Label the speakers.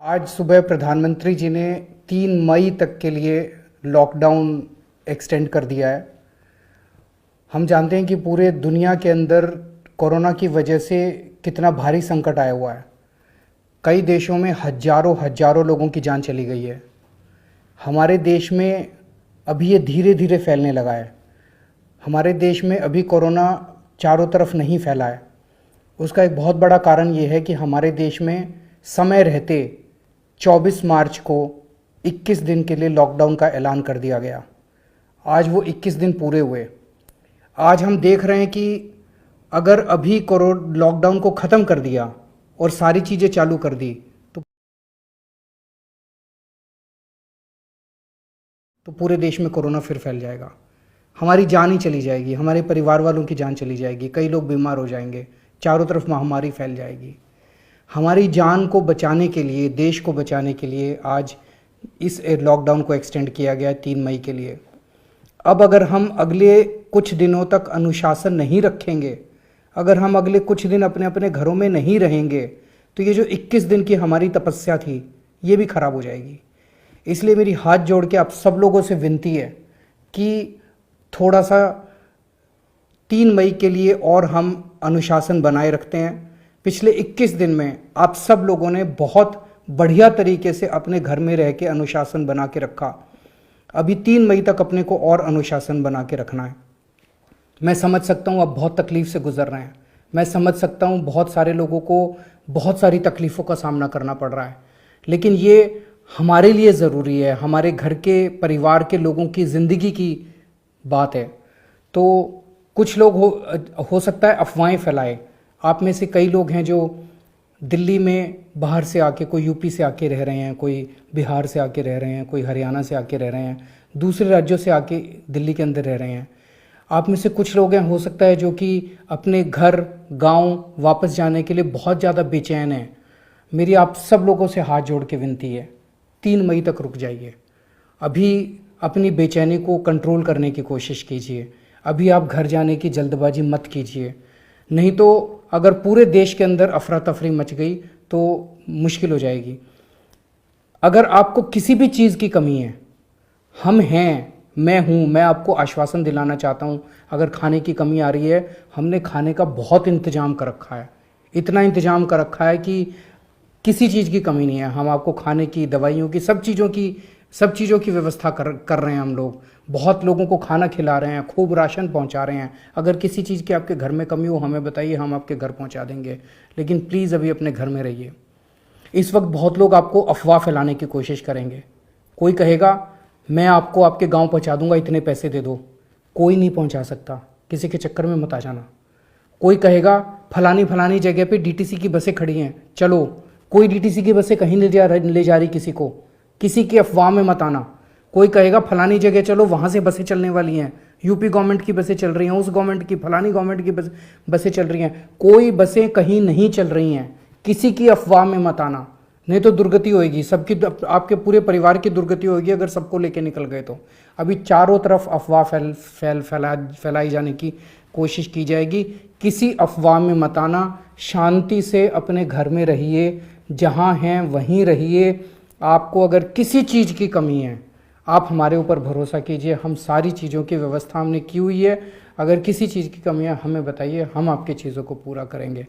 Speaker 1: आज सुबह प्रधानमंत्री जी ने 3 मई तक के लिए लॉकडाउन एक्सटेंड कर दिया है। हम जानते हैं कि पूरे दुनिया के अंदर कोरोना की वजह से कितना भारी संकट आया हुआ है। कई देशों में हजारों लोगों की जान चली गई है। हमारे देश में अभी ये धीरे धीरे फैलने लगा है। हमारे देश में अभी कोरोना चारों तरफ नहीं फैला है। उसका एक बहुत बड़ा कारण ये है कि हमारे देश में समय रहते 24 मार्च को 21 दिन के लिए लॉकडाउन का ऐलान कर दिया गया। आज वो 21 दिन पूरे हुए। आज हम देख रहे हैं कि अगर अभी लॉकडाउन को ख़त्म कर दिया और सारी चीज़ें चालू कर दी तो पूरे देश में कोरोना फिर फैल जाएगा। हमारी जान ही चली जाएगी, हमारे परिवार वालों की जान चली जाएगी, कई लोग बीमार हो जाएंगे, चारों तरफ महामारी फैल जाएगी। हमारी जान को बचाने के लिए, देश को बचाने के लिए आज इस लॉकडाउन को एक्सटेंड किया गया है 3 मई के लिए। अब अगर हम अगले कुछ दिनों तक अनुशासन नहीं रखेंगे, अगर हम अगले कुछ दिन अपने अपने घरों में नहीं रहेंगे, तो ये जो 21 दिन की हमारी तपस्या थी ये भी खराब हो जाएगी। इसलिए मेरी हाथ जोड़ के आप सब लोगों से विनती है कि थोड़ा सा 3 मई के लिए और हम अनुशासन बनाए रखते हैं। पिछले 21 दिन में आप सब लोगों ने बहुत बढ़िया तरीके से अपने घर में रह के अनुशासन बना के रखा। अभी 3 मई तक अपने को और अनुशासन बना के रखना है। मैं समझ सकता हूँ आप बहुत तकलीफ से गुजर रहे हैं। मैं समझ सकता हूँ बहुत सारे लोगों को बहुत सारी तकलीफ़ों का सामना करना पड़ रहा है, लेकिन ये हमारे लिए ज़रूरी है। हमारे घर के परिवार के लोगों की ज़िंदगी की बात है। तो कुछ लोग हो सकता है अफवाहें फैलाए। आप में से कई लोग हैं जो दिल्ली में बाहर से आके, कोई यूपी से आके रह रहे हैं, कोई बिहार से आके रह रहे हैं, कोई हरियाणा से आके रह रहे हैं, दूसरे राज्यों से आके दिल्ली के अंदर रह रहे हैं। आप में से कुछ लोग हैं हो सकता है जो कि अपने घर गांव वापस जाने के लिए बहुत ज़्यादा बेचैन हैं। मेरी आप सब लोगों से हाथ जोड़ के विनती है, 3 मई तक रुक जाइए। अभी अपनी बेचैनी को कंट्रोल करने की कोशिश कीजिए। अभी आप घर जाने की जल्दबाजी मत कीजिए, नहीं तो अगर पूरे देश के अंदर अफरा तफरी मच गई तो मुश्किल हो जाएगी। अगर आपको किसी भी चीज़ की कमी है, हम हैं, मैं हूँ, मैं आपको आश्वासन दिलाना चाहता हूँ। अगर खाने की कमी आ रही है, हमने खाने का बहुत इंतजाम कर रखा है। इतना इंतजाम कर रखा है कि किसी चीज़ की कमी नहीं है। हम आपको खाने की, दवाइयों की, सब चीज़ों की व्यवस्था कर रहे हैं। हम लोग बहुत लोगों को खाना खिला रहे हैं, खूब राशन पहुंचा रहे हैं। अगर किसी चीज़ की आपके घर में कमी हो हमें बताइए, हम आपके घर पहुंचा देंगे। लेकिन प्लीज़ अभी अपने घर में रहिए। इस वक्त बहुत लोग आपको अफवाह फैलाने की कोशिश करेंगे। कोई कहेगा मैं आपको आपके गाँव पहुँचा दूँगा, इतने पैसे दे दो। कोई नहीं पहुँचा सकता, किसी के चक्कर में मत आ जाना। कोई कहेगा फलानी जगह पर DTC की बसें खड़ी हैं, चलो। कोई DTC की बसें कहीं ले जा रही किसी को, किसी की अफवाह में मत आना। कोई कहेगा फलानी जगह चलो, वहाँ से बसें चलने वाली हैं, यूपी गवर्नमेंट की बसें चल रही हैं, उस गवर्नमेंट की, फलानी गवर्नमेंट की बसें चल रही हैं। कोई बसें कहीं नहीं चल रही हैं, किसी की अफवाह में मत आना, नहीं तो दुर्गति होएगी सबकी, आपके पूरे परिवार की दुर्गति होएगी अगर सबको लेके निकल गए तो। अभी चारों तरफ अफवाह फैलाई जाने की कोशिश की जाएगी। किसी अफवाह में मत आना, शांति से अपने घर में रहिए, जहाँ हैं वहीं रहिए। आपको अगर किसी चीज़ की कमी है, आप हमारे ऊपर भरोसा कीजिए, हम सारी चीज़ों की व्यवस्था हमने की हुई है। अगर किसी चीज़ की कमी है हमें बताइए, हम आपकी चीज़ों को पूरा करेंगे।